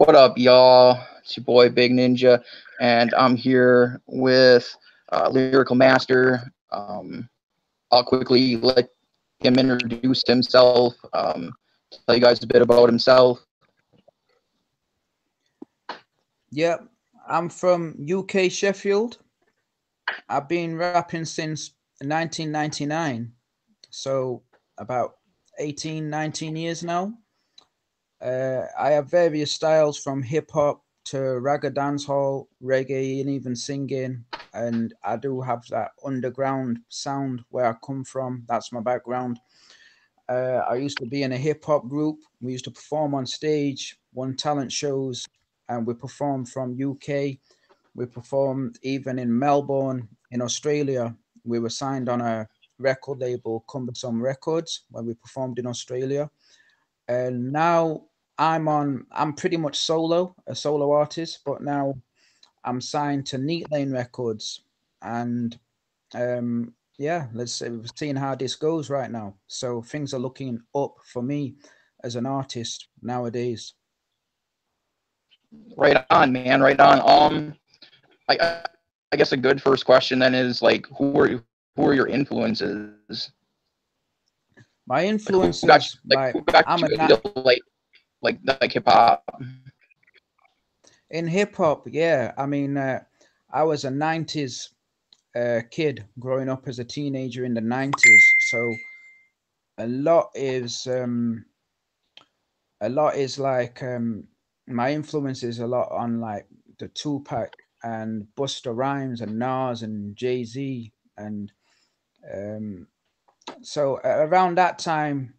What up, y'all? It's your boy Big Ninja, and I'm here with Lyrical Master. I'll quickly let him introduce himself, tell you guys a bit about himself. Yep, I'm from UK Sheffield. I've been rapping since 1999, so about 18, 19 years now. I have various styles from hip hop to ragga dancehall, reggae, and even singing. And I do have that underground sound where I come from. That's my background. I used to be in a hip hop group. We used to perform on stage, won talent shows, and we performed from UK. We performed even in Melbourne, in Australia. We were signed on a record label, Cumbersome Records, when we performed in Australia. And now I'm pretty much a solo artist, but now I'm signed to Neat Lane Records. And yeah, let's see, we're seeing how this goes right now. So things are looking up for me as an artist nowadays. Right on, man. Right on. I guess a good first question then is like, who are your influences? My Like influences, who got you into like hip hop? in hip hop, yeah. I mean, I was a '90s kid growing up as a teenager in the '90s, so a lot is um, a lot is like my influence is a lot on like the Tupac and Busta Rhymes and Nas and Jay Z and um, so around that time,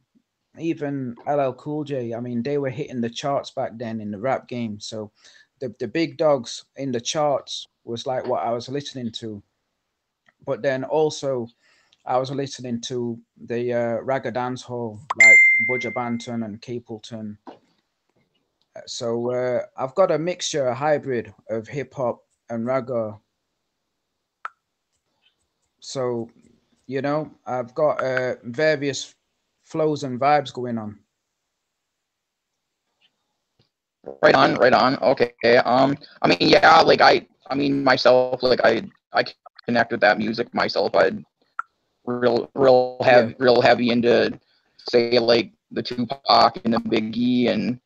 even LL Cool J. I mean, they were hitting the charts back then in the rap game. So the big dogs in the charts was like what I was listening to. But then also I was listening to the ragga dance hall like Budger Banton and Capleton. So I've got a mixture, a hybrid of hip hop and ragga. So I've got various flows and vibes going on. Right on, right on. Okay. I mean, yeah, I mean myself, I connect with that music myself. I Yeah. real heavy into say like the Tupac and the Biggie and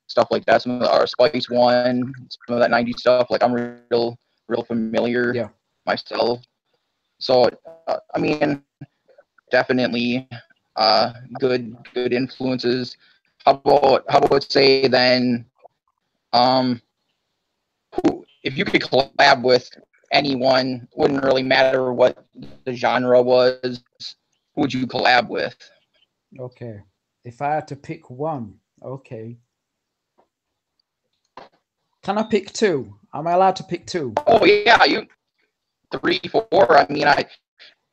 stuff like that. Some of our Spice One, some of that '90s stuff. Like I'm real familiar Yeah. myself. So I mean, definitely good influences. How about say then who if you could collab with anyone, wouldn't really matter what the genre was, who would you collab with? Okay. If I had to pick one, okay. Can I pick two? Am I allowed to pick two? Oh yeah, you three, four. I guess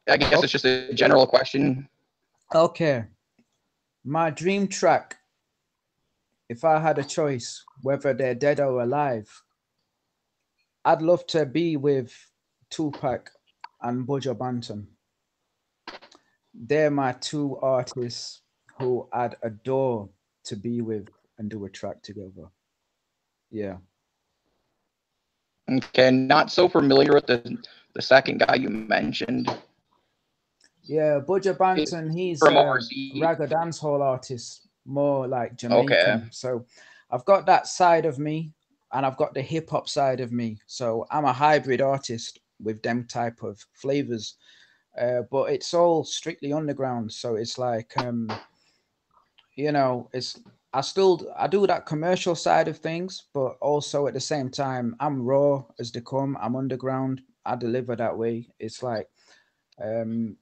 it's Okay. just a general question. Okay. My dream track, if I had a choice, whether they're dead or alive, I'd love to be with Tupac and Buju Banton. They're my two artists who I'd adore to be with and do a track together. Yeah. Okay, not so familiar with the second guy you mentioned. Yeah, Buju Is Banton, he's from a overseas. ragga dancehall artist, more like Okay. Jamaican. So I've got that side of me and I've got the hip hop side of me. So I'm a hybrid artist with them type of flavors. But it's all strictly underground. So it's like it's I do that commercial side of things, but also at the same time I'm raw as they come. I'm underground. I deliver that way. It's like um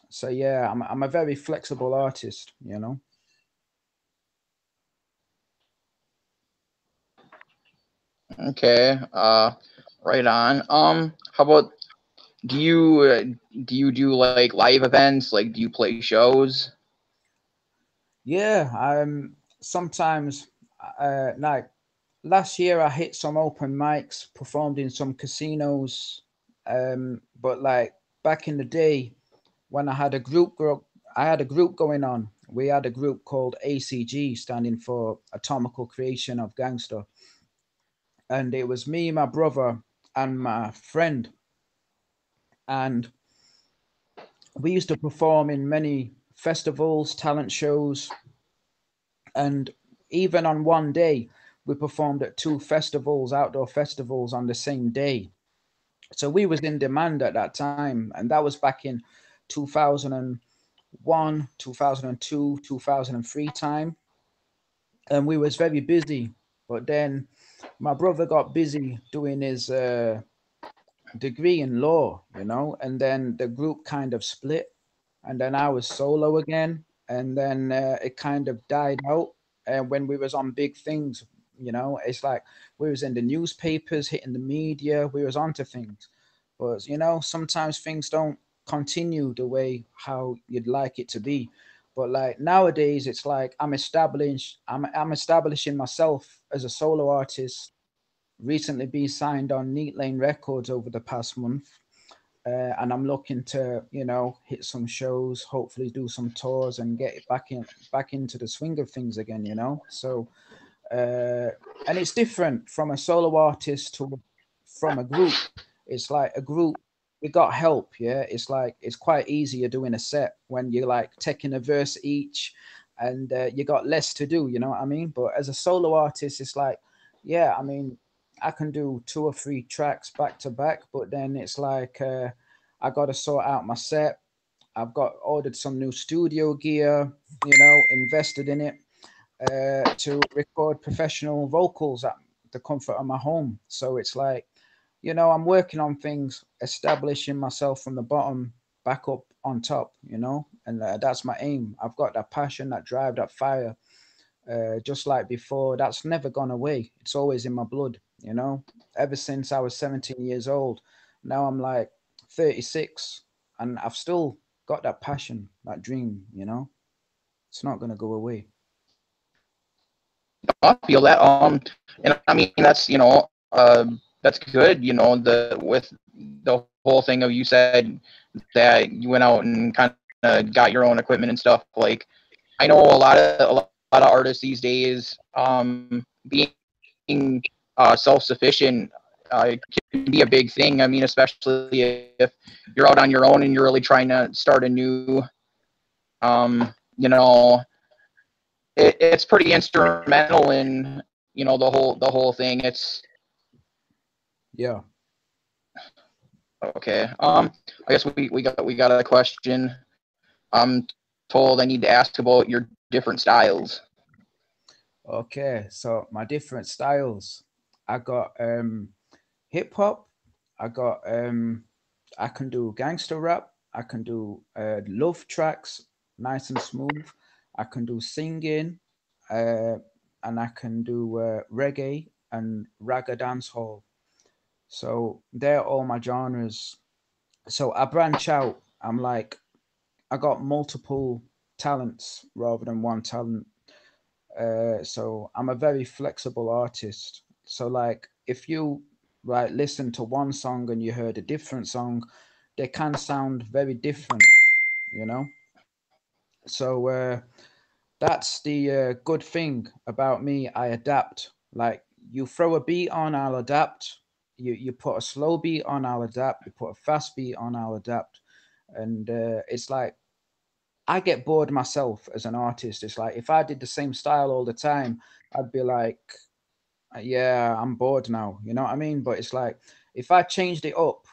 so yeah, I'm a very flexible artist. Okay. Right on. How about do you uh, do you do like live events? Like, do you play shows? Yeah, sometimes like last year I hit some open mics, performed in some casinos. But like back in the day when I had a group going on we had a group called ACG, standing for Atomical Creation of Gangster. And it was me, my brother, and my friend. And we used to perform in many festivals, talent shows, and even on one day, we performed at two festivals, outdoor festivals on the same day. So we was in demand at that time, and that was back in 2001, 2002, 2003 time, and we was very busy. But then my brother got busy doing his degree in law, and then the group kind of split, and then I was solo again, and then it kind of died out. And when we was on big things, it's like we was in the newspapers, hitting the media, we was onto things. But sometimes things don't continue the way how you'd like it to be. But like nowadays, it's like I'm establishing myself as a solo artist. Recently been signed on Neat Lane Records over the past month, and I'm looking to hit some shows, hopefully do some tours, and get it back into the swing of things again. So and it's different from a solo artist to from a group. It's like a group, we got help. Yeah, it's like it's quite easy. You're doing a set when you're like taking a verse each, and you got less to do. You know what I mean? But as a solo artist, it's like, yeah, I mean, I can do two or three tracks back to back, but then it's like I got to sort out my set. I've got ordered some new studio gear, invested in it to record professional vocals at the comfort of my home. So it's like, I'm working on things, establishing myself from the bottom back up on top, and that's my aim. I've got that passion, that drive, that fire, just like before. That's never gone away. It's always in my blood, ever since I was 17 years old. Now I'm like 36, and I've still got that passion, that dream, it's not going to go away. I feel that. And I mean that's good. With the whole thing of you said that you went out and kind of got your own equipment and stuff. Like I know a lot of artists these days, being self-sufficient can be a big thing. I mean, especially if you're out on your own and you're really trying to start anew. You know, it's pretty instrumental in the whole thing. It's Yeah. okay. I guess we got a question. I'm told I need to ask about your different styles. Okay, so my different styles. I got hip hop. I got I can do gangster rap. I can do love tracks, nice and smooth. I can do singing, uh, and I can do reggae and ragga dancehall. So they're all my genres. So I branch out. I'm like I got multiple talents rather than one talent. So I'm a very flexible artist. So like if you like listen to one song and you heard a different song, they can sound very different, you know. So that's the good thing about me. I adapt. Like you throw a beat on, I'll adapt. You put a slow beat on, I'll adapt. You put a fast beat on, I'll adapt. And it's like I get bored myself as an artist. It's like if I did the same style all the time, I'd be like, yeah, I'm bored now. You know what I mean? But it's like if I changed it up,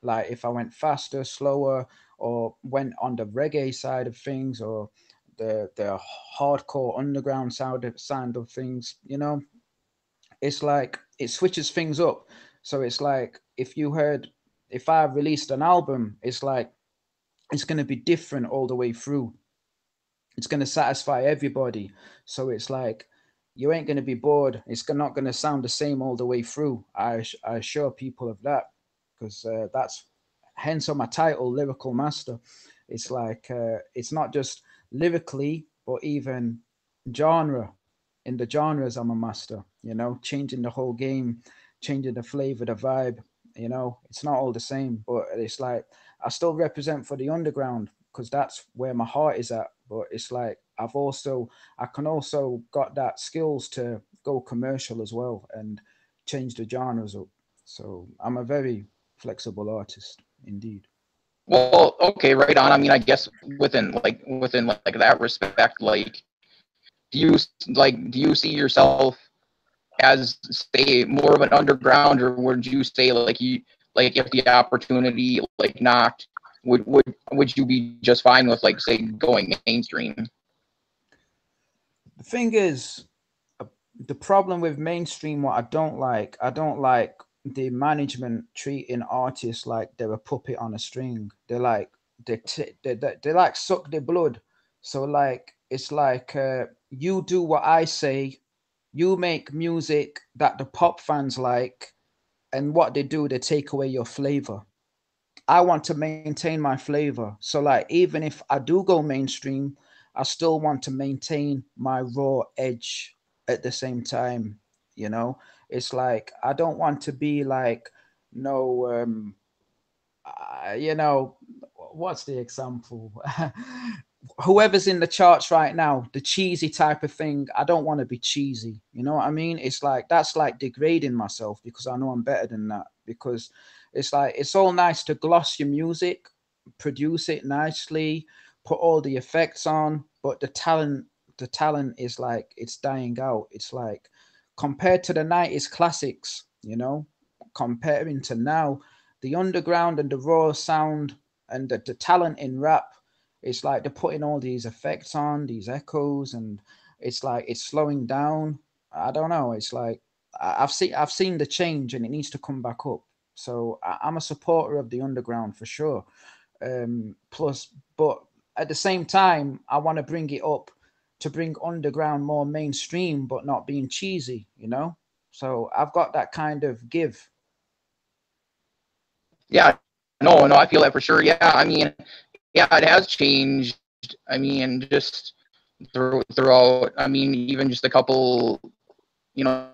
like if I went faster, slower, or went on the reggae side of things, or the hardcore underground sound of things, it's like it switches things up. So it's like if I released an album, it's like it's going to be different all the way through. It's going to satisfy everybody. So it's like you ain't going to be bored. It's not going to sound the same all the way through. I assure people of that because that's hence on my title, Lyrical Master. It's like it's not just lyrically, but even genre. In the genres, I'm a master. Changing the whole game, changing the flavor, the vibe. It's not all the same, but it's like I still represent for the underground because that's where my heart is at. but it's like I can also got that skills to go commercial as well and change the genres up. So I'm a very flexible artist indeed. Well, okay, right on. I mean, I guess within that respect, like, do you see yourself as, say, more of an underground, or would you say, like, if the opportunity like knocked, would you be just fine with, like, say, going mainstream? The thing is, uh, the problem with mainstream, what I don't like the management treating artists like they're a puppet on a string. They're like they like suck their blood. So like it's like you do what I say, you make music that the pop fans like, and what they do, they take away your flavor. I want to maintain my flavor. So like even if I do go mainstream, I still want to maintain my raw edge at the same time, you know? It's like I don't want to be like no you know, what's the example? Whoever's in the charts right now, the cheesy type of thing, I don't want to be cheesy. You know what I mean? It's like that's like degrading myself because I know I'm better than that. Because it's like it's all nice to gloss your music, produce it nicely, put all the effects on, but the talent is like it's dying out. It's like compared to the 90s classics, you know, comparing to now, the underground and the raw sound and the talent in rap, it's like they're putting all these effects on, these echoes, and it's like it's slowing down. I don't know. It's like I've seen the change, and it needs to come back up. So I'm a supporter of the underground for sure. Plus, but at the same time, I want to bring it up to bring underground more mainstream, but not being cheesy. You know. So I've got that kind of give. Yeah, no, I feel that for sure. Yeah, I mean, yeah, it has changed. I mean, just throughout. I mean, even just a couple, you know,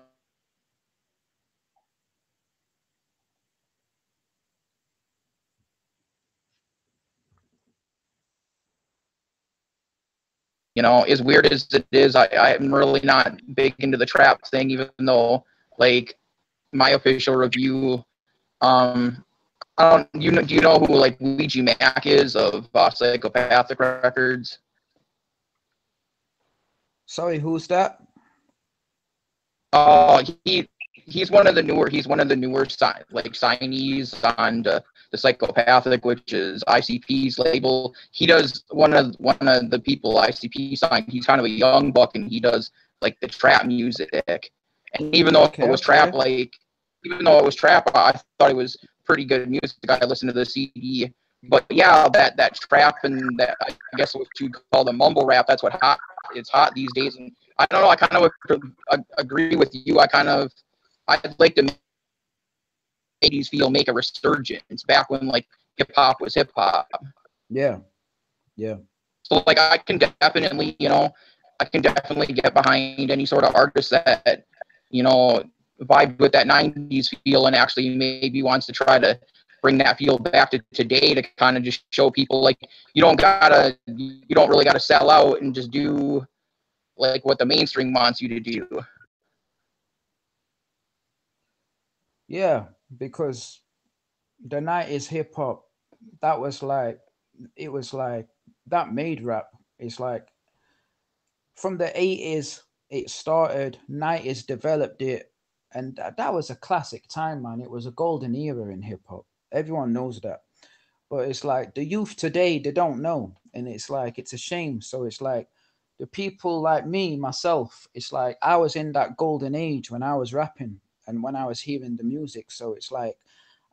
as weird as it is, I'm really not big into the trap thing, even though, like, my official review, um, I don't, do you know who, like, Luigi Mack is of Psychopathic Records? Sorry, who's that? He's one of the newer signees on the Psychopathic, which is ICP's label. He does one of the people ICP signed. He's kind of a young buck, and he does like the trap music. And Okay, okay. even though it was trap, I thought it was pretty good music. I listened to the CD. But yeah, that trap and that, I guess what you call the mumble rap, that's what it's hot these days. And I don't know. I kind of agree with you. I'd like to make 80s feel make a resurgence back when like hip hop was hip hop. Yeah, yeah. So like I can definitely get behind any sort of artist that you know vibe with that 90s feel and actually maybe wants to try to bring that feel back to today to kind of just show people like you don't really gotta sell out and just do like what the mainstream wants you to do. Yeah, because the 90s hip hop, that was like, it was like, that made rap. It's like from the 80s, it started, 90s developed it, and that was a classic time, man. It was a golden era in hip hop. Everyone knows that. But it's like the youth today, they don't know. And it's like, it's a shame. So it's like the people like me, myself, it's like I was in that golden age when I was rapping and when I was hearing the music. So it's like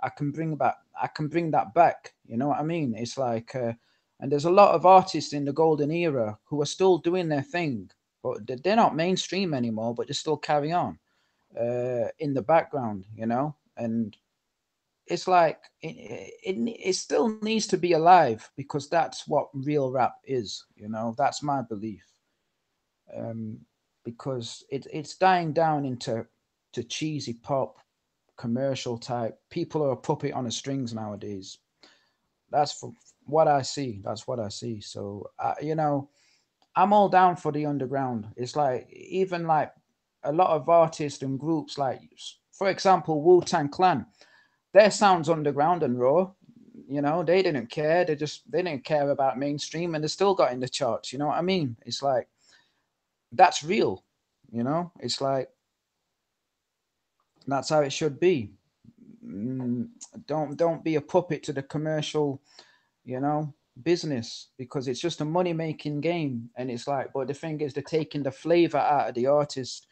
I can bring that back. You know what I mean? It's like, and there's a lot of artists in the golden era who are still doing their thing, but they're not mainstream anymore, but they still carry on in the background, you know? And it's like it still needs to be alive because that's what real rap is, you know? That's my belief. Um, because it's dying down into to cheesy pop, commercial type. People are a puppet on the strings nowadays. That's what I see. That's what I see. So, you know, I'm all down for the underground. It's like even like a lot of artists and groups, like for example, Wu-Tang Clan, their sounds underground and raw. You know, they didn't care. They didn't care about mainstream, and they still got in the charts. You know what I mean? It's like that's real. You know, it's like that's how it should be. Mm, don't be a puppet to the commercial, you know, business, because it's just a money making game. And it's like, but the thing is, they're taking the flavor out of the artist.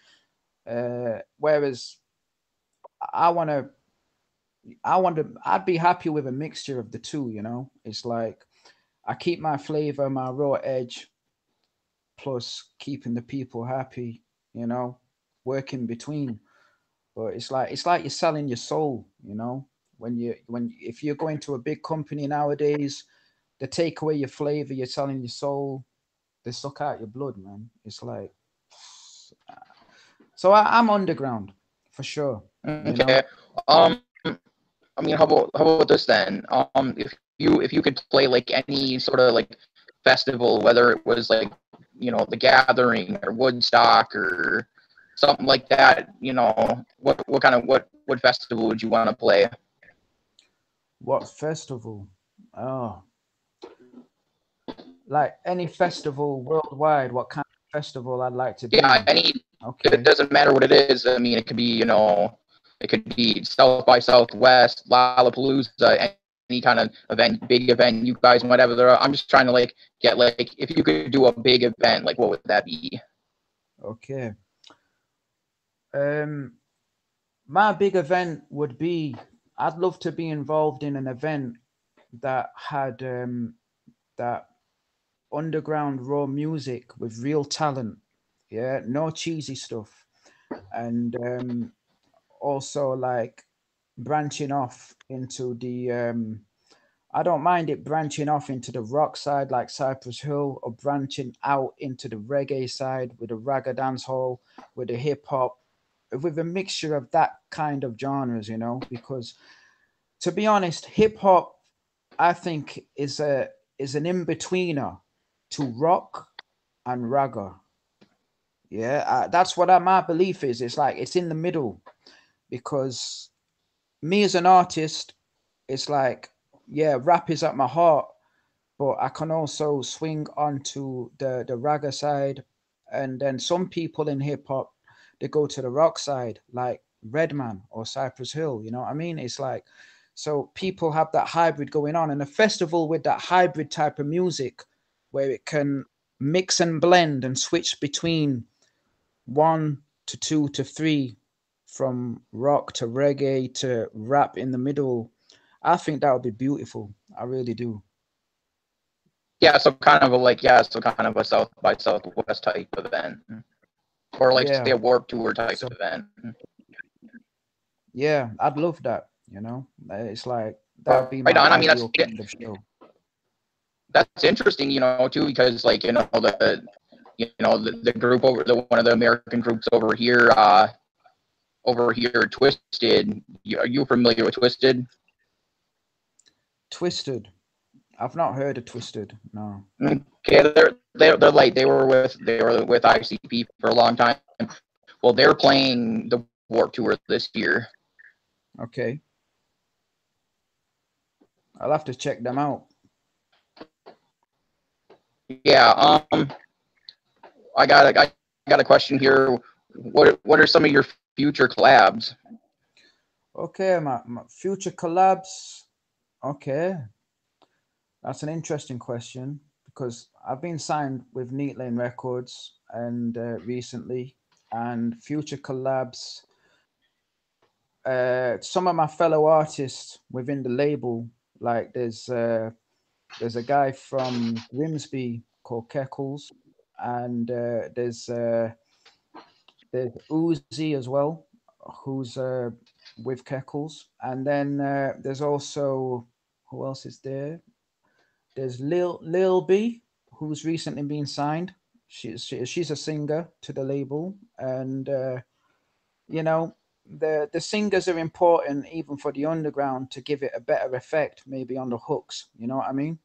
Whereas I want to, I'd be happy with a mixture of the two. You know, it's like I keep my flavor, my raw edge, plus keeping the people happy. You know, working between. But it's like you're selling your soul. You know, when if you're going to a big company nowadays, they take away your flavor, you're selling your soul, they suck out your blood, man. It's like, so I'm underground for sure. You know, Okay. I mean, how about this then? If you could play like any sort of like festival, whether it was like, the Gathering or Woodstock or something like that, what festival would you want to play? what festival? Oh, like any festival worldwide. What kind of festival I'd like to be Yeah, in? any. It Okay, doesn't matter what it is. I mean, it could be, it could be South by Southwest, Lollapalooza, any kind of event, big event, you guys, whatever. I'm just trying to like get like if you could do a big event, like what would that be? okay. Um, my big event would be, I'd love to be involved in an event that had that underground raw music with real talent. Yeah, no cheesy stuff. And also like branching off into the I don't mind it branching off into the rock side like Cypress Hill, or branching out into the reggae side with the ragga dance hall, with the hip hop, with a mixture of that kind of genres, you know, because to be honest, hip hop I think is an in-betweener to rock and ragga. Yeah, that's what my belief is. It's like it's in the middle, because me as an artist, it's like, yeah, rap is at my heart, but I can also swing onto the ragga side, and then some people in hip hop they go to the rock side, like Redman or Cypress Hill. You know what I mean? It's like, so people have that hybrid going on, and a festival with that hybrid type of music, where it can mix and blend and switch between one to two to three, from rock to reggae to rap in the middle. I think that would be beautiful. I really do. So kind of a South by Southwest type event, or like say Yeah. a Warp Tour type So event. yeah, I'd love that. You know, it's like that would Right be on. I my mean, ideal kind of show. that's interesting, too, because like the group one of the American groups over here, Twisted. Are you familiar with Twisted? Twisted. I've not heard of Twisted. No. Okay, they're like they were with ICP for a long time. Well, they're playing the Warp Tour this year. Okay, I'll have to check them out. Yeah. I got a question here. What are some of your future collabs? Okay, my future collabs. Okay, that's an interesting question, because I've been signed with Neat Lane Records and recently, and future collabs. Some of my fellow artists within the label, like there's a guy from Grimsby called Keckles, and there's Uzi as well, who's with Keckles, and then there's also, who else is there? There's Lil B, who's recently been signed. She's a singer to the label, and you know, the singers are important even for the underground to give it a better effect, maybe on the hooks. You know what I mean?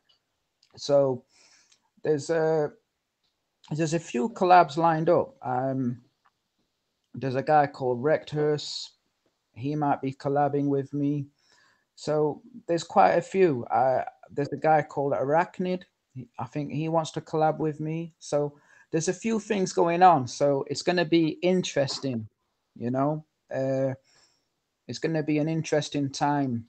So there's there's a few collabs lined up. There's a guy called Rekt. He might be collabing with me. So there's quite a few. There's a guy called Arachnid. I think he wants to collab with me. So there's a few things going on. So it's going to be interesting, you know. Uh, it's going to be an interesting time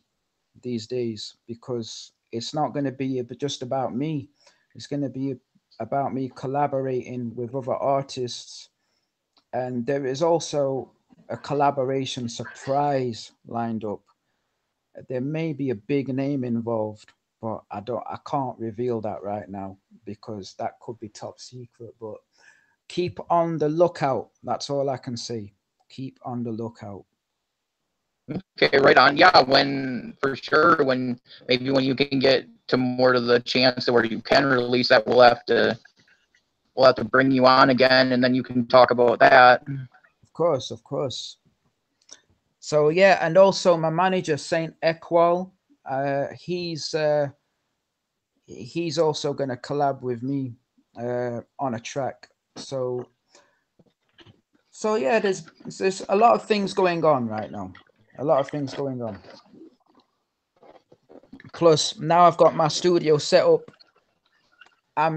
these days because it's not going to be just about me. It's going to be about me collaborating with other artists. And there is also a collaboration surprise lined up. There may be a big name involved, but I can't reveal that right now because that could be top secret. But keep on the lookout. That's all I can say. Keep on the lookout. Okay, right on. Yeah, when for sure, when maybe when you can get to more to the chance where you can release that, we'll have to bring you on again, and then you can talk about that. Of course, of course. So yeah, and also my manager Saint Ekwal, uh, he's uh, he's also going to collab with me on a track. So yeah, there's a lot of things going on right now. A lot of things going on. Plus, now I've got my studio set up. I'm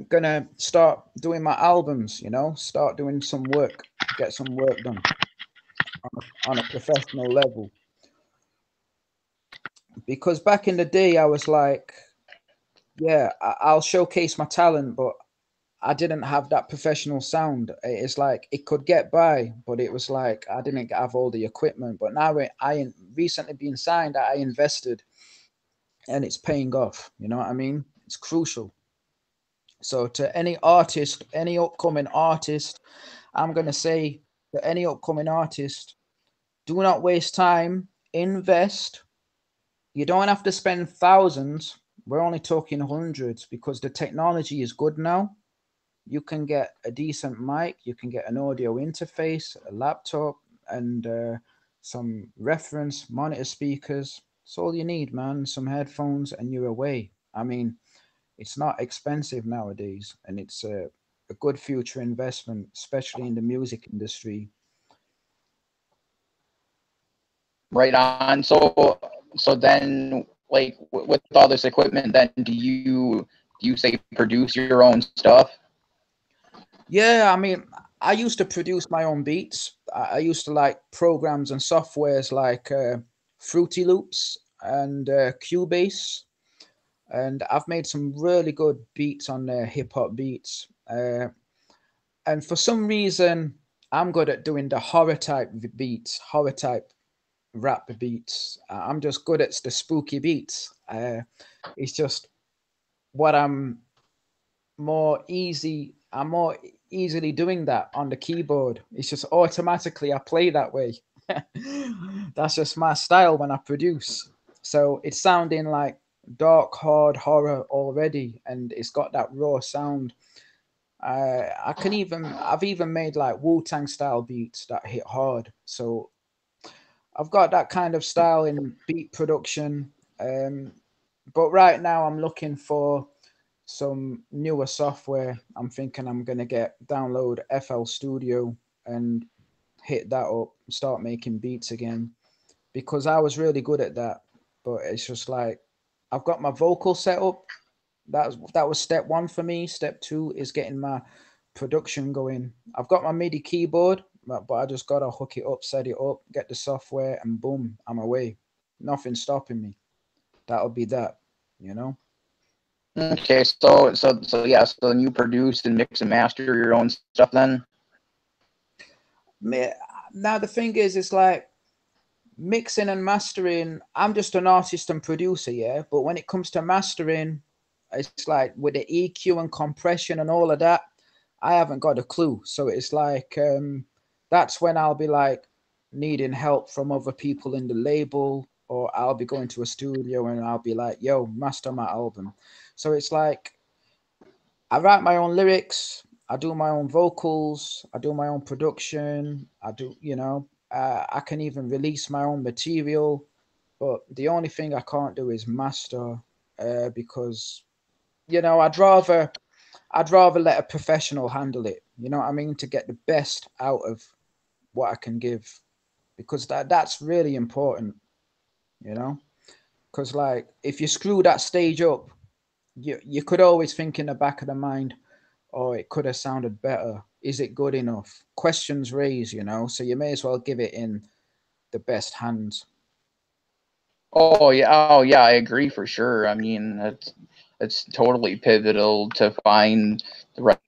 gonna start doing my albums. Start doing some work, get some work done on a professional level. Because back in the day, I was like, yeah, I'll showcase my talent, but I didn't have that professional sound. It's like it could get by, but it was like I didn't have all the equipment. But now I recently been signed, I invested, and it's paying off. You know what I mean? It's crucial. So to any artist, any upcoming artist, I'm gonna say to any upcoming artist, do not waste time. Invest. You don't have to spend thousands. We're only talking hundreds because the technology is good now. You can get a decent mic, you can get an audio interface, a laptop, and some reference monitor speakers. It's all you need, man. Some headphones, and you're away. I mean, it's not expensive nowadays, and it's a good future investment, especially in the music industry. Right on. So then, like with all this equipment, then do you say produce your own stuff? Yeah, I mean, I used to produce my own beats. I used to like programs and softwares like Fruity Loops and Cubase, and I've made some really good beats on there, hip hop beats. And for some reason, I'm good at doing the horror type beats, horror type rap beats. I'm just good at the spooky beats. It's just what I'm more easily doing that on the keyboard. It's just automatically I play that way. That's just my style when I produce. So it's sounding like dark, hard horror already, and it's got that raw sound. I've even made like Wu-Tang style beats that hit hard. So I've got that kind of style in beat production. Um, but right now I'm looking for some newer software. I'm thinking I'm gonna download FL Studio and hit that up, start making beats again because I was really good at that. But it's just like I've got my vocal set up. That was step one for me. Step two is getting my production going. I've got my MIDI keyboard, but I just gotta hook it up, set it up, get the software, and boom, I'm away. Nothing stopping me. That'll be that, you know. Okay, so yeah, so then you produce and mix and master your own stuff then? Me- Now the thing is, it's like mixing and mastering. I'm just an artist and producer, yeah. But when it comes to mastering, it's like with the EQ and compression and all of that, I haven't got a clue. So it's like that's when I'll be like needing help from other people in the label, or I'll be going to a studio and I'll be like, "Yo, master my album." So it's like I write my own lyrics, I do my own vocals, I do my own production, I can even release my own material. But the only thing I can't do is master because, I'd rather. I'd rather let a professional handle it. You know what I mean? To get the best out of what I can give, because that's really important. You know, because like if you screw that stage up, you could always think in the back of the mind, oh, it could have sounded better. Is it good enough? Questions raised, you know, so you may as well give it in the best hands. Oh yeah, I agree for sure. I mean, it's totally pivotal to find the right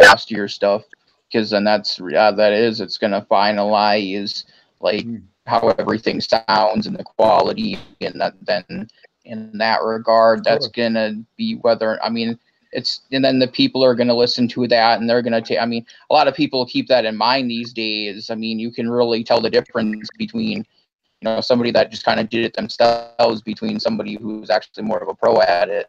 last year stuff, because then it's going to finalize like Mm, how everything sounds and the quality, and that then in that regard of that's course. going to be whether, I mean, it's, and then the people are going to listen to that and they're going to take, I mean, a lot of people keep that in mind these days. I mean, you can really tell the difference between, you know, somebody that just kind of did it themselves between somebody who's actually more of a pro at it.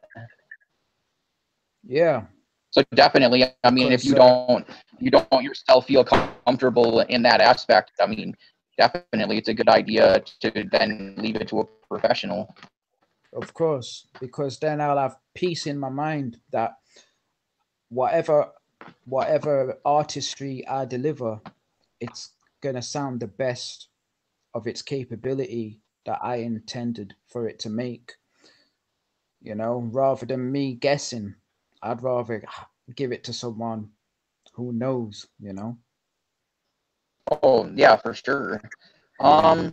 Yeah, So definitely, I mean, if because you don't yourself feel comfortable in that aspect, I mean, definitely it's a good idea to then leave it to a professional. of course, because then I'll have peace in my mind that whatever whatever artistry I deliver, it's gonna sound the best of its capability that I intended for it to make. You know, rather than me guessing, I'd rather give it to someone who knows. You know. Oh yeah, for sure. Yeah.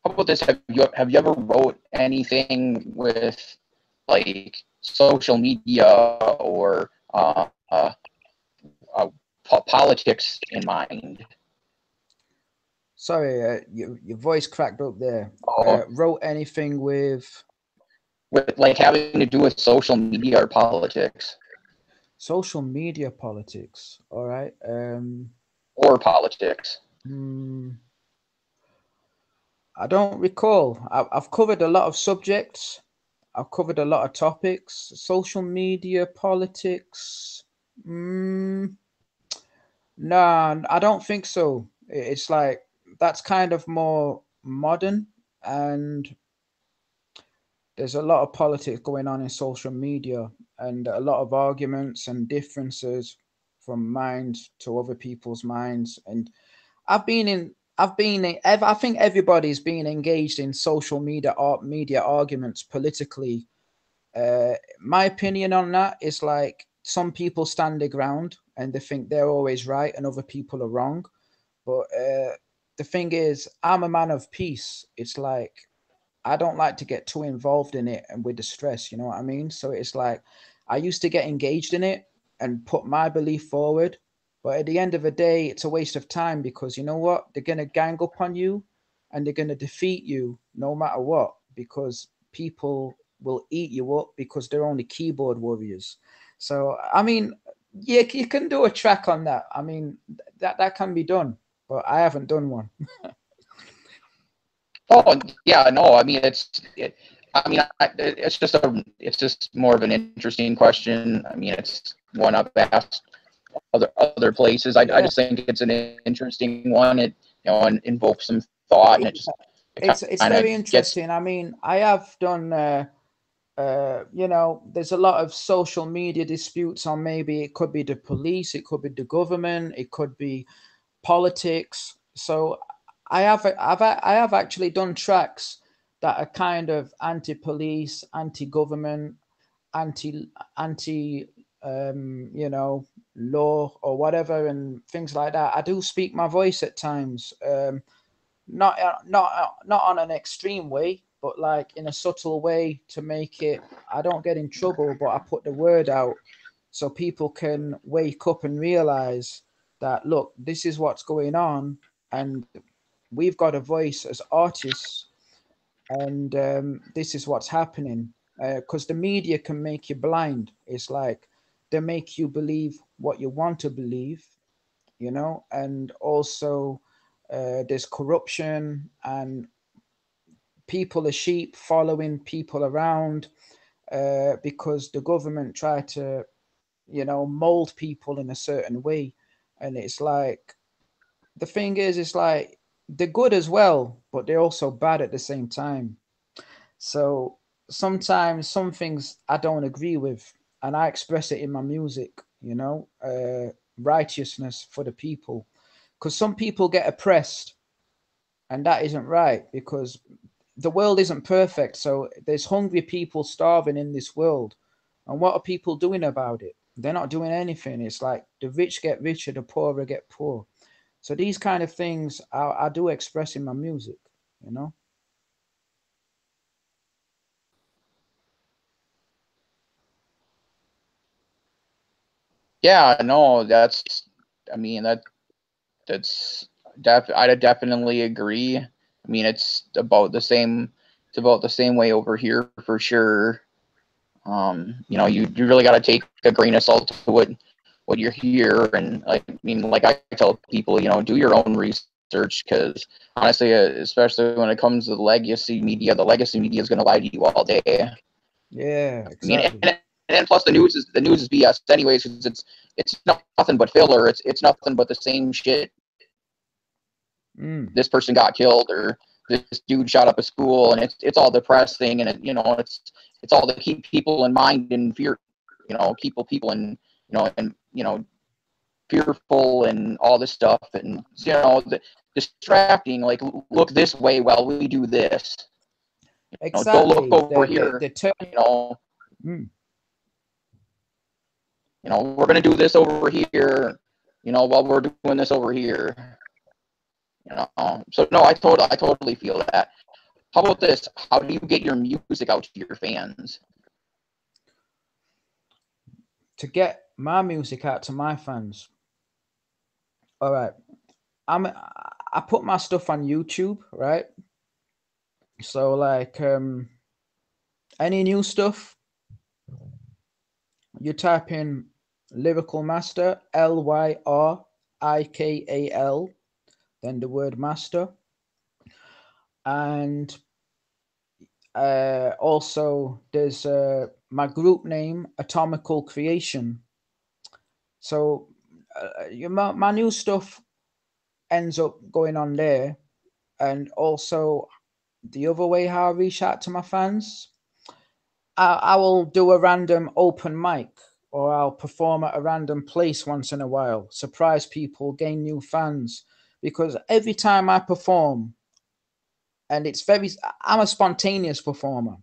How about this? Have you ever wrote anything with like social media or uh, politics in mind? Sorry, your voice cracked up there. Oh, Wrote anything with with like having to do with social media or politics social media politics? All right. or politics. Hmm, I don't recall. I've covered a lot of subjects. I've covered a lot of topics. Social media politics. Mm, nah, I don't think so. It's like that's kind of more modern, and there's a lot of politics going on in social media, and a lot of arguments and differences from minds to other people's minds. And I think everybody's been engaged in social media arguments politically. My opinion on that is like some people stand their ground and they think they're always right and other people are wrong. But the thing is, I'm a man of peace. It's like I don't like to get too involved in it and with the stress, you know what I mean? So it's like I used to get engaged in it and put my belief forward. But at the end of the day, it's a waste of time because you know what? They're going to gang up on you and they're going to defeat you no matter what because people will eat you up because they're only keyboard warriors. So, I mean, yeah, you can do a track on that. I mean, that can be done, but I haven't done one. Oh yeah, no, I mean I mean it's just more of an interesting question. I mean it's one I've asked other places. I Yeah. just think it's an interesting one. It, you know, and invokes some thought, and it It's kind very of gets. interesting. I mean, I have done. You know, there's a lot of social media disputes on maybe it could be the police, it could be the government, it could be politics. So I have actually done tracks that are kind of anti-police, anti-government, anti you know, law or whatever and things like that. I do speak my voice at times. Not on an extreme way, but like in a subtle way to make it. I don't get in trouble, but I put the word out so people can wake up and realize that look, this is what's going on, and we've got a voice as artists, and this is what's happening. Because the media can make you blind. It's like they make you believe what you want to believe, you know, and also there's corruption and people are sheep following people around because the government try to, you know, mold people in a certain way. And it's like, the thing is, it's like they're good as well, but they're also bad at the same time. So sometimes some things I don't agree with. and I express it in my music, righteousness for the people. Because some people get oppressed, and that isn't right, because the world isn't perfect. So there's hungry people starving in this world. And what are people doing about it? They're not doing anything. It's like the rich get richer, the poorer get poor. So these kind of things I do express in my music, you know? Yeah, no, I mean, that's I definitely agree. I mean, it's about the same way over here for sure. You really got to take a grain of salt to what you hear, and like, I mean, like I tell people, do your own research, because honestly, especially when it comes to the legacy media is going to lie to you all day. Yeah, I mean, exactly. and plus the news is BS anyways, because it's nothing but filler. It's nothing but the same shit. Mm, This person got killed, or this dude shot up a school, and it's all depressing, and it's all to keep people in mind and fear, keep people in, fearful and all this stuff, and distracting, like, look this way while we do this. Don't look exactly. over here. The turn. You know, Mm, we're gonna do this over here. While we're doing this over here. So no, I totally feel that. How about this? How do you get your music out to your fans? to get my music out to my fans. All right. I put my stuff on YouTube, right? So like any new stuff, you type in Lyrical Master, Lyrikal, then the word master. And also there's my group name, Atomical Creation. So my new stuff ends up going on there. And also the other way how I reach out to my fans, I will do a random open mic, or I'll perform at a random place once in a while, surprise people, gain new fans. Because every time I perform, and I'm a spontaneous performer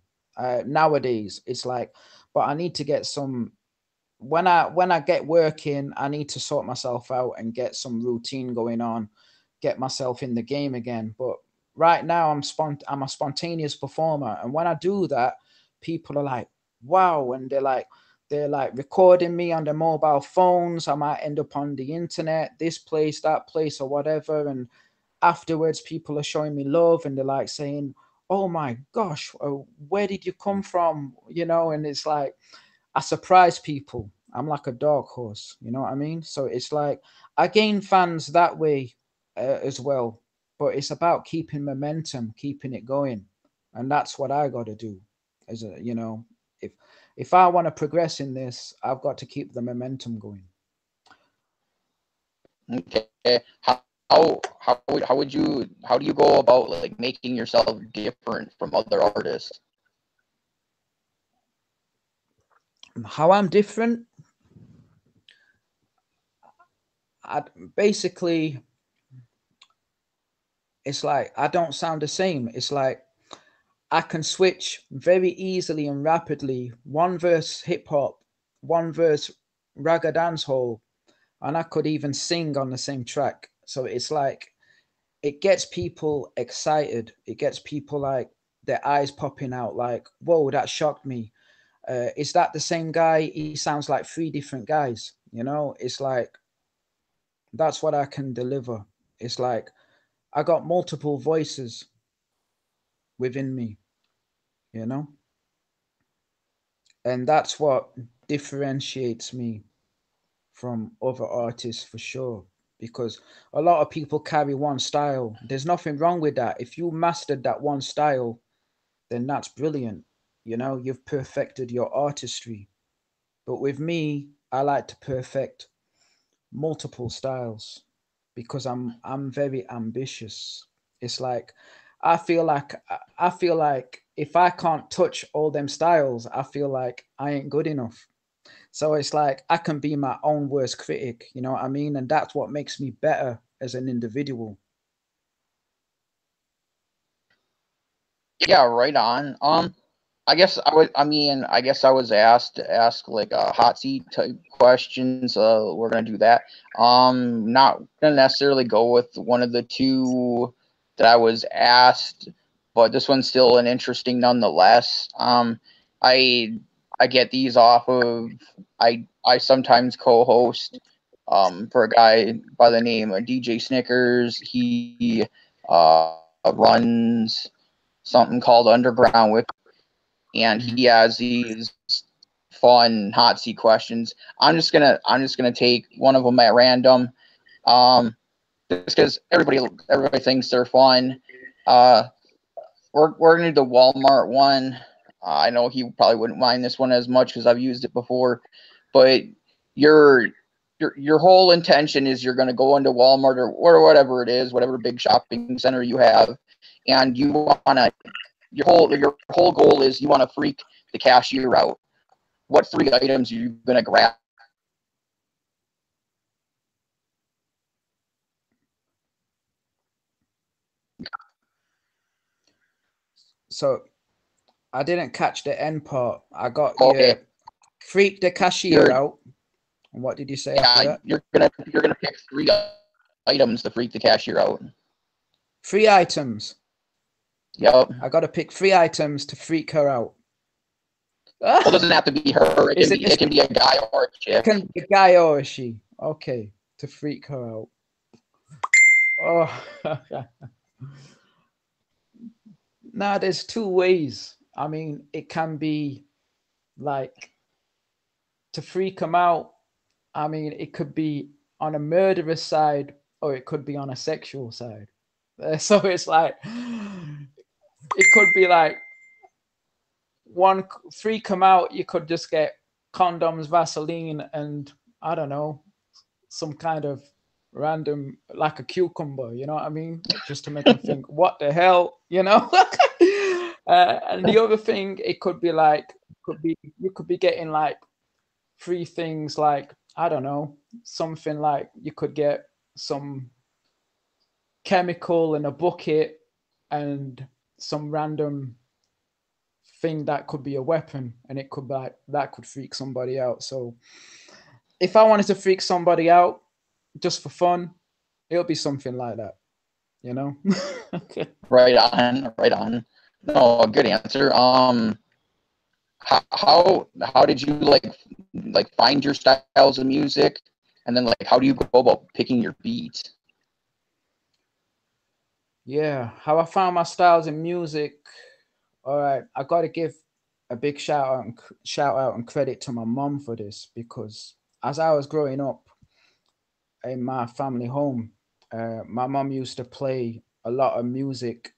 nowadays. It's like, but I need to get some. When I get working, I need to sort myself out and get some routine going on, get myself in the game again. But right now, I'm a spontaneous performer, and when I do that, people are like, "Wow!" and they're like recording me on their mobile phones. I might end up on the internet, this place, that place, or whatever. And afterwards, people are showing me love, and they're like saying, "Oh my gosh, where did you come from?" And it's like I surprise people. I'm like a dark horse, you know what I mean? So it's like I gain fans that way as well. But it's about keeping momentum, keeping it going, and that's what I got to do. As a, if I want to progress in this, I've got to keep the momentum going. Okay. How do you go about, like, making yourself different from other artists? How I'm different, I basically it's like I don't sound the same. It's like I can switch very easily and rapidly. One verse hip hop, one verse ragga dancehall, and I could even sing on the same track. So it's like it gets people excited. It gets people like their eyes popping out, like, "Whoa, that shocked me." Is that the same guy? He sounds like three different guys. It's like that's what I can deliver. It's like I got multiple voices within me, you know? And that's what differentiates me from other artists for sure. Because a lot of people carry one style. There's nothing wrong with that. If you mastered that one style, then that's brilliant. You've perfected your artistry. But with me, I like to perfect multiple styles because I'm very ambitious. It's like I feel like if I can't touch all them styles, I feel like I ain't good enough. So it's like I can be my own worst critic, you know what I mean? And that's what makes me better as an individual. Yeah, right on. I guess I was. I mean, I guess I was asked to ask like hot seat type questions. We're gonna do that. Not gonna necessarily go with one of the two that I was asked, but this one's still an interesting nonetheless. I I get these off of I sometimes co-host for a guy by the name of DJ Snickers. He runs something called Underground with, and he has these fun hot seat questions. I'm just gonna take one of them at random, just because everybody thinks they're fun. Uh, we're gonna do the Walmart one. I know he probably wouldn't mind this one as much because I've used it before, but your your whole intention is you're going to go into Walmart or whatever it is, whatever big shopping center you have, and you want to your whole goal is you want to freak the cashier out. What three items are you going to grab? So I didn't catch the end part. I got Okay, you freak the cashier you're out. And what did you say after that? you're gonna pick three items to freak the cashier out. 3 items. Yep. I got to pick 3 items to freak her out. Well, it doesn't have to be her. Is it It can be a guy or a chick. can be a guy or a she? Okay, to freak her out. Oh, now there's two ways. I mean, it can be like to freak them out. I mean, it could be on a murderous side or it could be on a sexual side. So it's like, it could be like one three come out, you could just get condoms, Vaseline, and I don't know, some kind of random like a cucumber, you know what I mean? Just to make them think, what the hell, you know? And the other thing, it could be like, could be you could be getting like three things like I don't know, something like you could get some chemical in a bucket and some random thing that could be a weapon and it could be like that could freak somebody out. So if I wanted to freak somebody out just for fun, it'll be something like that, you know? Okay. Right on, right on. No, good answer. How did you like find your styles of music, and then like how do you go about picking your beats? Yeah, how I found my styles in music. All right, I got to give a big shout out and credit to my mom for this because as I was growing up in my family home, my mom used to play a lot of music,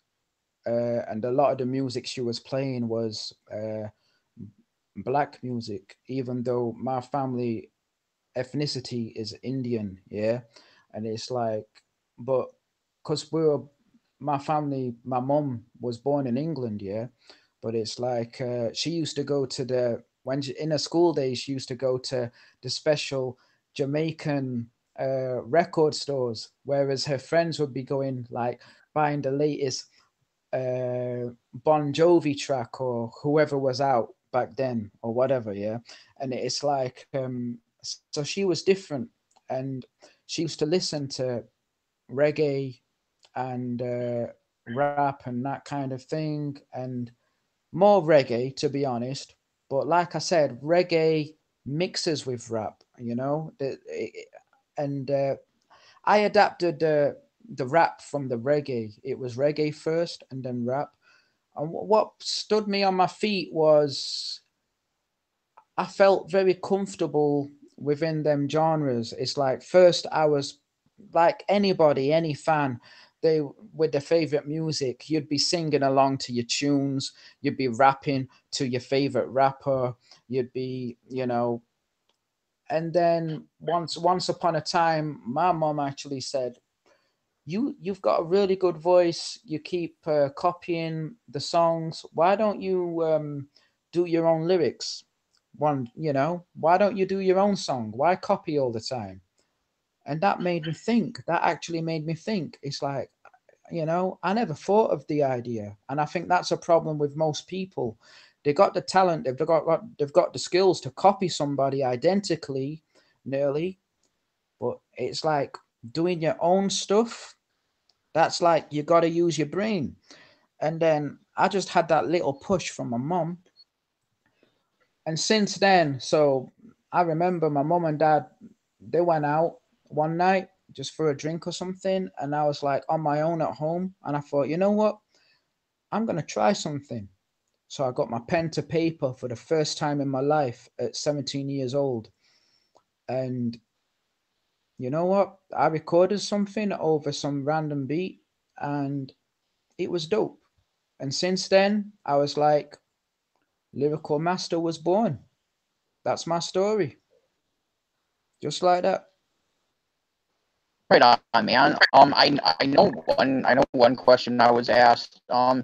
and a lot of the music she was playing was black music, even though my family ethnicity is Indian, yeah, and it's like, but because my family, my mom was born in England, yeah, but it's like she used to go to the when she, in her school days she used to go to the special Jamaican record stores, whereas her friends would be going like buying the latest Bon Jovi track or whoever was out back then or whatever, yeah. And it's like, so she was different, and she used to listen to reggae and rap and that kind of thing, and more reggae to be honest. But like I said, reggae mixes with rap, you know, and I adapted the rap from the reggae. It was reggae first and then rap. And what stood me on my feet was I felt very comfortable within them genres. It's like first I was like anybody, any fan, they with their favorite music, you'd be singing along to your tunes, you'd be rapping to your favorite rapper, you'd be, you know, and then once upon a time, my mom actually said, you've got a really good voice. You keep copying the songs. Why don't you do your own lyrics? one, you know, why don't you do your own song? Why copy all the time? And that made me think. That actually made me think. It's like, you know, I never thought of the idea. And I think that's a problem with most people. They got the talent, they've got the skills to copy somebody identically, nearly, but it's like doing your own stuff. That's like you got to use your brain. And then I just had that little push from my mom. And since then, so I remember my mom and dad, they went out one night just for a drink or something. And I was like on my own at home. And I thought, you know what? I'm going to try something. So I got my pen to paper for the first time in my life at 17 years old. And you know what? I recorded something over some random beat and it was dope. And since then, I was like, Lyrical Master was born. That's my story. Just like that. Right on, man. I know one question I was asked. I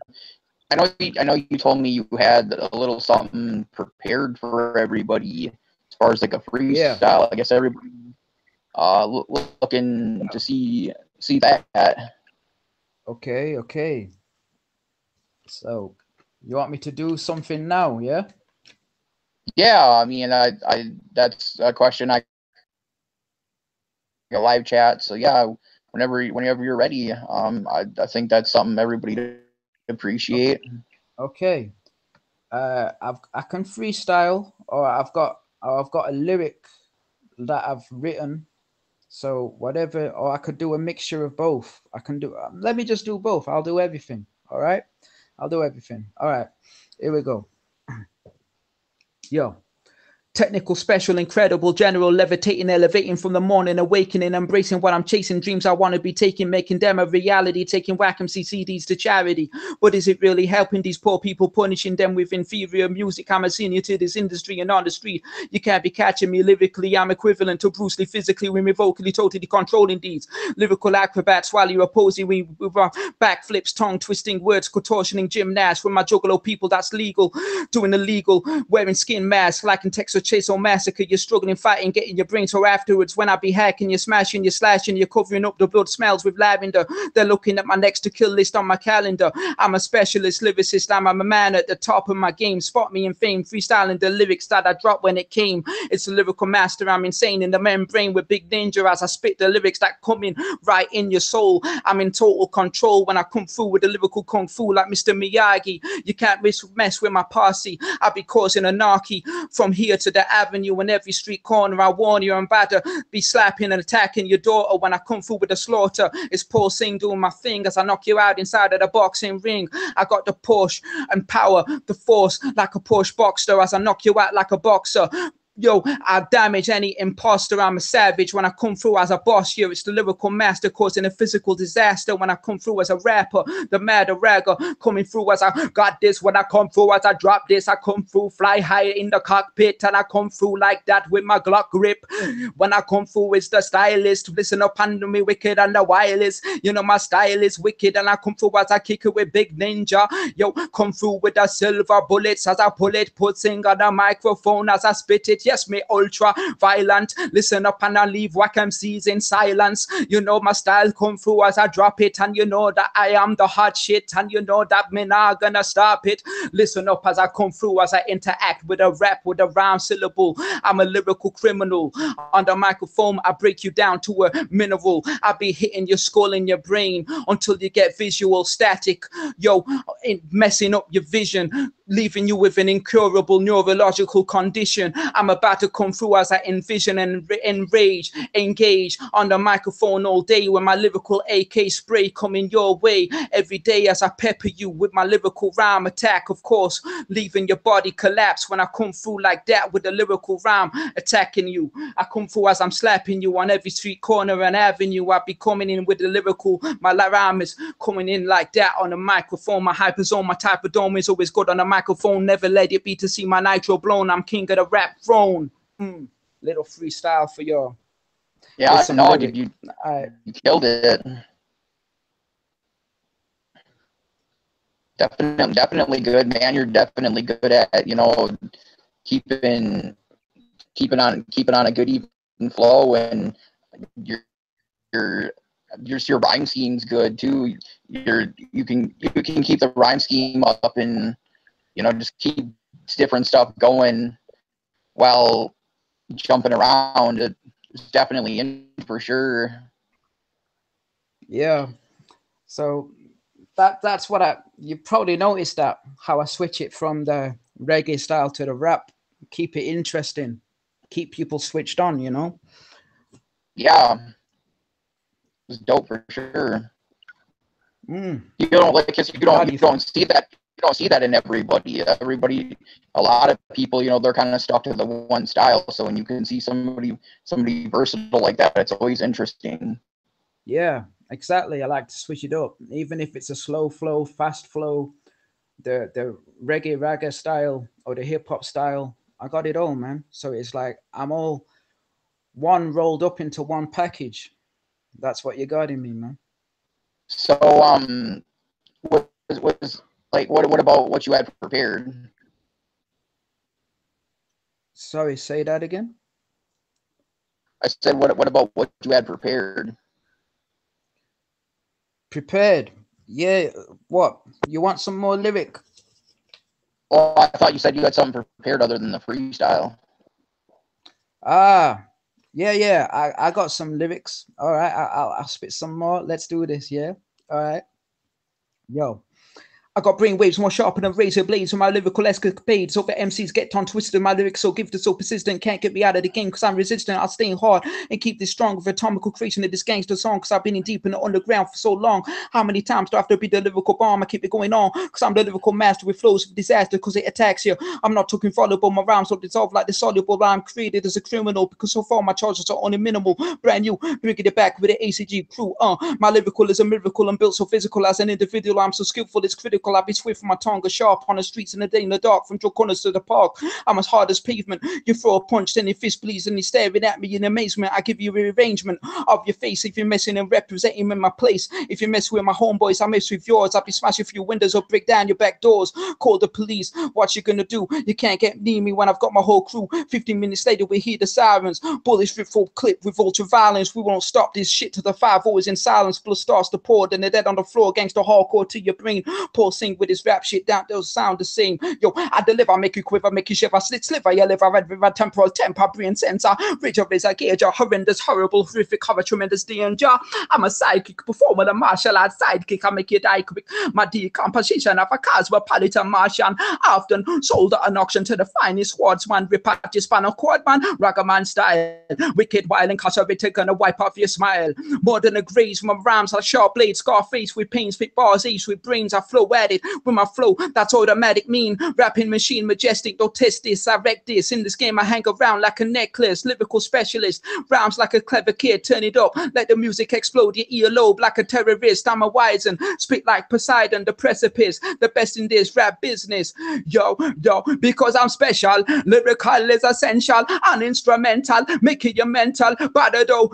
know you told me you had a little something prepared for everybody as far as like a freestyle. Yeah. I guess everybody looking to see that. Okay. So you want me to do something now, yeah? Yeah, I mean, I that's a question I a live chat. So yeah, whenever you're ready, I think that's something everybody appreciate. Okay. I can freestyle, or I've got a lyric that I've written. So whatever, or I could do a mixture of both. I can do. Let me just do both. I'll do everything. All right. I'll do everything. All right. Here we go. Yo. Technical, special, incredible, general, levitating, elevating from the morning, awakening, embracing what I'm chasing, dreams I want to be taking, making them a reality, taking whack CDs to charity. But is it really helping these poor people, punishing them with inferior music? I'm a senior to this industry and on the street. You can't be catching me lyrically. I'm equivalent to Bruce Lee physically, when we're vocally totally controlling these lyrical acrobats while you're opposing me with backflips, tongue twisting words, contortioning gymnasts with my juggalo people that's legal, doing illegal, wearing skin masks like in Texas Chase or Massacre. You're struggling, fighting, getting your brain sore afterwards. When I be hacking, you're smashing, you're slashing, you're covering up the blood smells with lavender. They're looking at my next to kill list on my calendar. I'm a specialist lyricist, I'm a man at the top of my game. Spot me in fame, freestyling the lyrics that I dropped when it came. It's a lyrical master, I'm insane in the membrane with Big Ninja as I spit the lyrics that come in right in your soul. I'm in total control when I come through with the lyrical kung fu like Mr. Miyagi. You can't mess with my posse. I'll be causing anarchy from here to the avenue and every street corner. I warn you, I'm about to be slapping and attacking your daughter when I come through with the slaughter. It's Paul Singh doing my thing as I knock you out inside of the boxing ring. I got the push and power, the force like a push boxer as I knock you out like a boxer. Yo, I damage any imposter. I'm a savage when I come through as a boss here. It's the lyrical master causing a physical disaster when I come through as a rapper. The mad ragger coming through as I got this. When I come through as I drop this, I come through fly higher in the cockpit and I come through like that with my Glock grip. When I come through, it's the stylist. Listen up under me, wicked and the wireless. You know my style is wicked and I come through as I kick it with Big Ninja. Yo, come through with the silver bullets as I pull it, putting on the microphone as I spit it. Yes, me ultra violent. Listen up and I leave whack MCs in silence. You know my style come through as I drop it, and you know that I am the hot shit, and you know that me not gonna stop it. Listen up as I come through as I interact with a rap with a rhyme syllable. I'm a lyrical criminal. On the microphone, I break you down to a mineral. I be hitting your skull in your brain until you get visual static. Yo, messing up your vision, leaving you with an incurable neurological condition. I'm about to come through as I envision and enrage, engage on the microphone all day with my lyrical AK spray coming your way every day as I pepper you with my lyrical rhyme attack, of course, leaving your body collapse when I come through like that with the lyrical rhyme attacking you. I come through as I'm slapping you on every street corner and avenue. I be coming in with the lyrical, my rhyme is coming in like that on the microphone. My hyperzone, my type of dome is always good on the microphone. Never let it be to see my nitro blown. I'm king of the rap throne. Little freestyle for y'all. Yeah, no, dude, you killed it. Definitely good, man. You're definitely good at, you know, keeping on a good even flow, and your your rhyme scheme's good too. You can keep the rhyme scheme up, and just keep different stuff going while jumping around. It's definitely in for sure. Yeah. So that's what you probably noticed that how I switch it from the reggae style to the rap, keep it interesting, keep people switched on, Yeah, it's dope for sure. You don't see that. You don't see that in everybody. A lot of people, they're kind of stuck to the one style. So when you can see somebody versatile like that, it's always interesting. Yeah, exactly. I like to switch it up, even if it's a slow flow, fast flow, the reggae ragga style or the hip hop style. I got it all, man. So it's like I'm all one rolled up into one package. That's what you got in me, man. So what was like what about what you had prepared? Sorry, say that again. I said what about what you had prepared? Prepared. Yeah, what? You want some more lyric? Oh, I thought you said you had something prepared other than the freestyle. Ah, yeah. I got some lyrics. All right, I'll spit some more. Let's do this. Yeah. All right. Yo. I got brainwaves more sharper than razor blades from my lyrical escapades. Over MCs get tongue twisted. My lyrics so gifted, so persistent. Can't get me out of the game because I'm resistant. I'll stay hard and keep this strong with atomical creation of this gangster song because I've been in deep in the underground for so long. How many times do I have to be the lyrical bomb? I keep it going on because I'm the lyrical master with flows of disaster because it attacks you. I'm not talking fallible. My rhymes will dissolve like the soluble. I'm created as a criminal because so far my charges are only minimal. Brand new, bringing it back with the ACG crew. My lyrical is a miracle. I'm built so physical as an individual. I'm so skillful, it's critical. I'll be swift from my tongue, a sharp on the streets in the day in the dark, from Joe Corners to the park. I'm as hard as pavement. You throw a punch, then your fist bleeds, and you're staring at me in amazement. I give you a rearrangement of your face if you're messing and representing in my place. If you mess with my homeboys, I mess with yours. I'll be smashing through your windows or break down your back doors. Call the police. What you gonna do? You can't get near me when I've got my whole crew. 15 minutes later, we hear the sirens. Bullets rip full clip with ultra violence. We won't stop this shit till the 5 always in silence. Blood starts to pour, then they're dead on the floor. Gangsta hardcore to your brain. Paul sing with his rap shit down, they'll sound the same. Yo, I deliver, make you quiver, make you shiver, sliver, you live, I read with a temporal temper, brain sensor, rage of razor gauge, horrendous, horrible, horrific, horror, tremendous danger. I'm a psychic performer, a martial arts sidekick, I make you die quick. My decomposition of a cosmopolitan Martian, often sold at an auction to the finest swordsman, rip out your spinal cord, man, ragaman style, wicked, wild, incarcerated, gonna wipe off your smile. More than a graze, my rhymes are sharp blades, scar face with pains, fit bars, ace with brains, I flow at it with my flow, that's automatic mean. Rapping machine, majestic, don't test this, I wreck this. In this game, I hang around like a necklace, lyrical specialist. Rhymes like a clever kid, turn it up, let the music explode, your earlobe like a terrorist. I'm a wizen, spit like Poseidon, the precipice, the best in this rap business. Yo, because I'm special, lyrical is essential, and instrumental, making you mental, badado,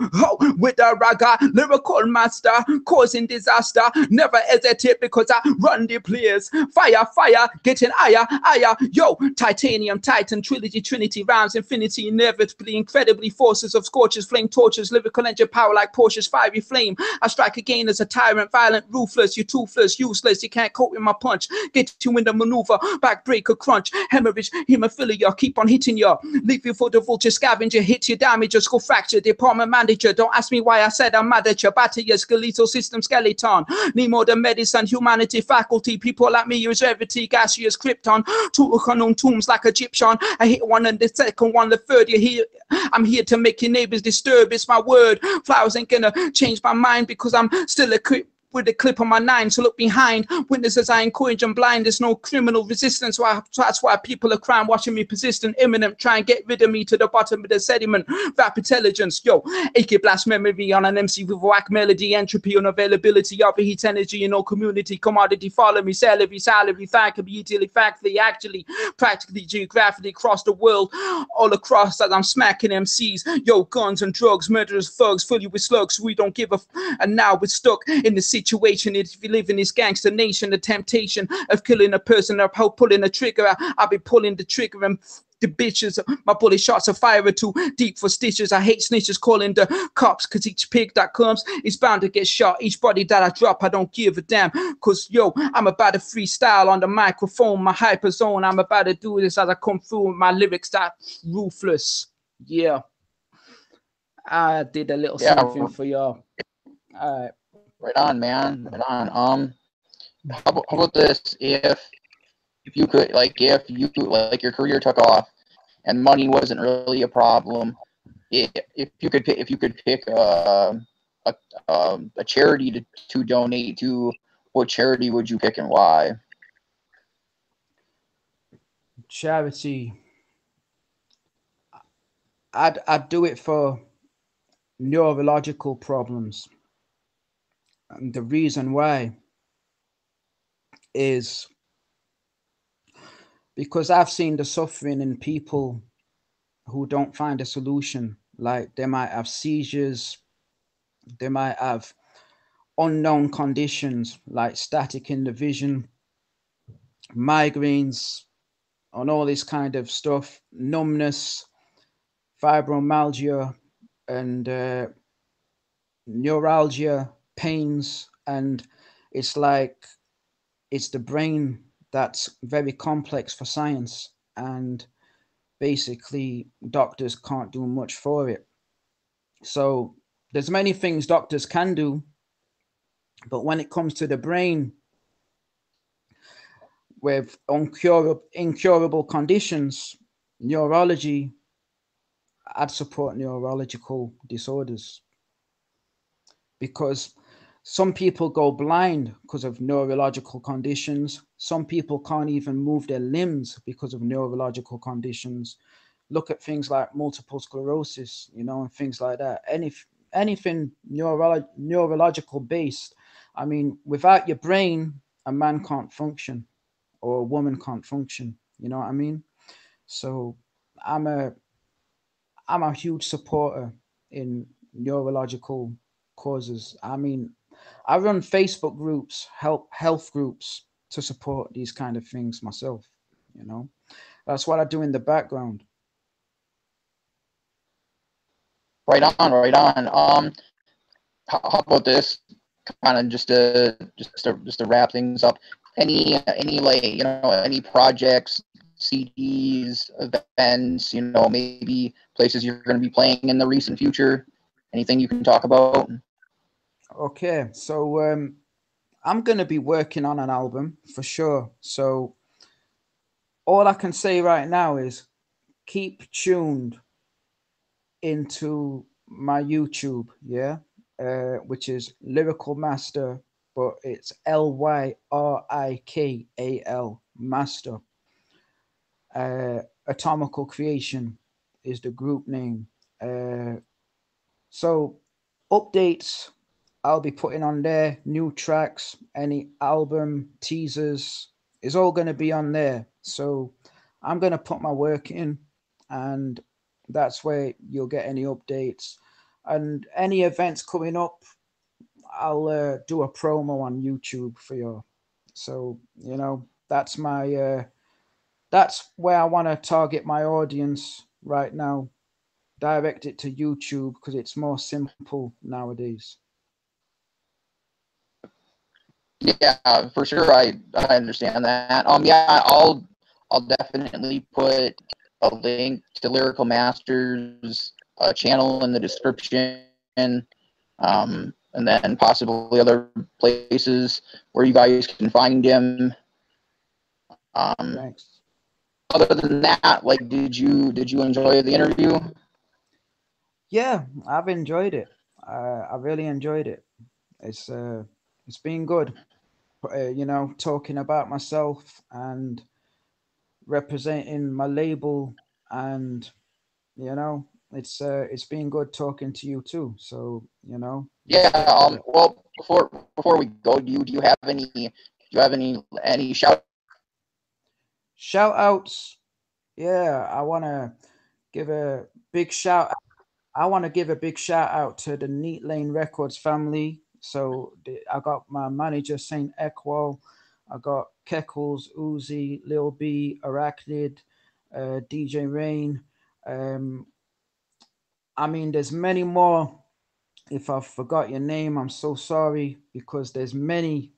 with a ragga, lyrical master, causing disaster, never hesitate because I run the place. Fire, getting higher, yo, titanium, titan, trilogy, trinity, rhymes, infinity, inevitably, incredibly, forces of scorches, flame torches, lyrical engine power like Porsche's fiery flame. I strike again as a tyrant, violent, ruthless, you toothless, useless, you can't cope with my punch, get you in the maneuver, backbreaker, crunch, hemorrhage, hemophilia, keep on hitting you, leave you for the vulture scavenger, hit you, damage, skull fracture, department manager, don't ask me why I said I'm mad at you, batter your skeletal system skeleton, need more than medicine, humanity, faculty, people like me use everything, gaseous krypton, Tutankhamun tombs like Egyptian, I hit one and the second one, the third, you hear, I'm here to make your neighbors disturb, it's my word, flowers ain't gonna change my mind because I'm still equipped with a clip on my 9, so look behind. Witnesses I encourage and blind, there's no criminal resistance. That's why people are crying, watching me persistent, imminent, try and get rid of me to the bottom of the sediment. Rap intelligence, yo, AK blast memory on an MC with whack melody, entropy, unavailability, overheat energy, you know, community, commodity, follow me, salary, thankfully, utility, factory, actually, practically, geographically, across the world, all across as I'm smacking MCs, yo, guns and drugs, murderers, thugs, fill you with slugs, we don't give a and now we're stuck in the situation. If you live in this gangster nation, the temptation of killing a person or pulling a trigger, I'll be pulling the trigger and the bitches. My bullet shots are fire too deep for stitches. I hate snitches calling the cops, cause each pig that comes is bound to get shot. Each body that I drop, I don't give a damn. Cause yo, I'm about to freestyle on the microphone, my hyper zone. I'm about to do this as I come through with my lyrics that ruthless. Yeah. I did a little something for y'all. All right. Right on, man. Right on. How about this? If you could, like, if you like your career took off and money wasn't really a problem, if you could pick a charity to donate to, what charity would you pick and why? Charity. I'd do it for neurological problems. And the reason why is because I've seen the suffering in people who don't find a solution. Like they might have seizures, they might have unknown conditions like static in the vision, migraines, and all this kind of stuff, numbness, fibromyalgia, and neuralgia, pains, and it's like it's the brain that's very complex for science, and basically doctors can't do much for it. So there's many things doctors can do, but when it comes to the brain with incurable conditions, neurology, I'd support neurological disorders because some people go blind because of neurological conditions. Some people can't even move their limbs because of neurological conditions. Look at things like multiple sclerosis, and things like that. Anything neurological based. I mean, without your brain, a man can't function or a woman can't function. You know what I mean? So I'm a I'm a huge supporter in neurological causes. I mean, I run Facebook groups, health groups to support these kind of things myself. You know, that's what I do in the background. Right on, right on. How about this? Kind of just to wrap things up. Any like any projects, CDs, events, maybe places you're going to be playing in the recent future. Anything you can talk about? Okay, so I'm gonna be working on an album for sure. So all I can say right now is keep tuned into my YouTube, yeah, which is Lyrical Master, but it's Lyrikal Master. Atomical Creation is the group name. So updates I'll be putting on there, new tracks, any album teasers is all going to be on there. So I'm going to put my work in, and that's where you'll get any updates and any events coming up. I'll do a promo on YouTube for you. So that's where I want to target my audience right now. Direct it to YouTube because it's more simple nowadays. Yeah, for sure. I understand that. Yeah, I'll definitely put a link to Lyrical Masters channel in the description, and then possibly other places where you guys can find him. Thanks. Other than that, like, did you enjoy the interview? Yeah, I've enjoyed it. I really enjoyed it. It's been good. Talking about myself and representing my label, and it's been good talking to you too. So Yeah. respect to that. Well, before we go, do you have any Shout outs. Yeah, I want to give a big shout. I want to give a big shout out to the Neat Lane Records family. So I got my manager Saint Equal, I got Keckles, Uzi, Lil B, Arachnid, DJ Rain. I mean, there's many more. If I forgot your name, I'm so sorry because there's many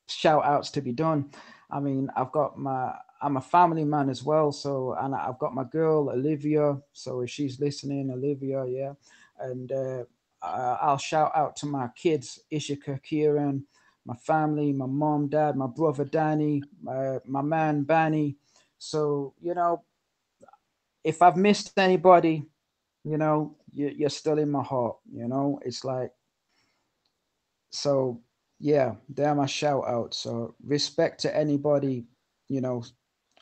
shout outs to be done. I mean, I'm a family man as well, so and I've got my girl Olivia. So if she's listening, Olivia, yeah, and I'll shout out to my kids, Ishika, Kieran, my family, my mom, dad, my brother Danny, my man Banny. So if I've missed anybody, you're still in my heart. It's like so. Yeah, they're my shout out. So respect to anybody, you know,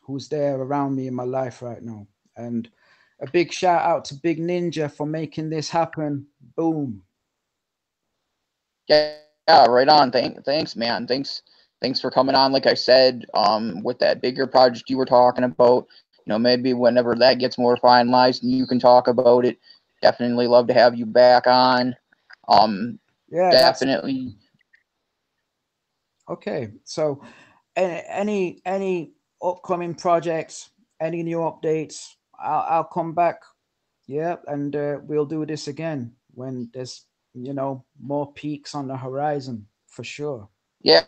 who's there around me in my life right now. And a big shout out to Big Ninja for making this happen. Boom. Yeah, right on. Thanks, man. Thanks for coming on. Like I said, with that bigger project you were talking about, maybe whenever that gets more finalized and you can talk about it, definitely love to have you back on. Yeah, that's Definitely. okay. So any upcoming projects, any new updates, I'll come back. Yeah, and we'll do this again when there's more peaks on the horizon for sure. Yeah.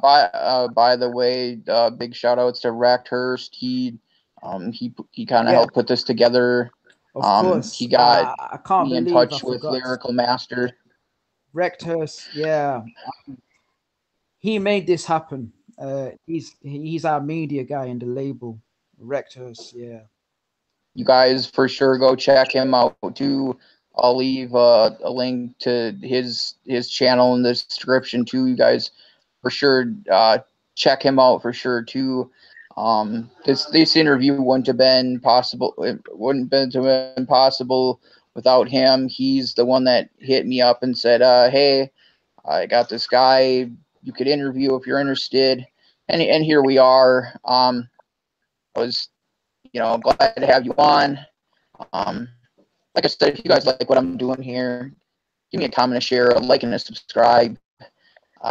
By the way, big shout outs to Rekt. He kind of Yeah, helped put this together. of He course. got I can't me in believe I touch with forgot. Lyrical Master. Rectus, yeah, he made this happen. He's our media guy in the label. Rectus, yeah. You guys for sure go check him out too. I'll leave a link to his channel in the description too. You guys for sure check him out for sure too. This interview wouldn't have been possible. It wouldn't have been possible without him. He's the one that hit me up and said, "Hey, I got this guy you could interview if you're interested." And here we are. I was glad to have you on. Um, like I said, if you guys like what I'm doing here, give me a comment, a share, a like, and a subscribe.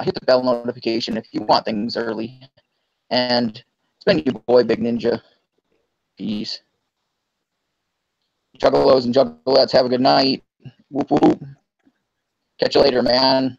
Hit the bell notification if you want things early. And it's been your boy, Big Ninja. Peace. Juggalos and juggalettes, have a good night. Whoop, whoop. Catch you later, man.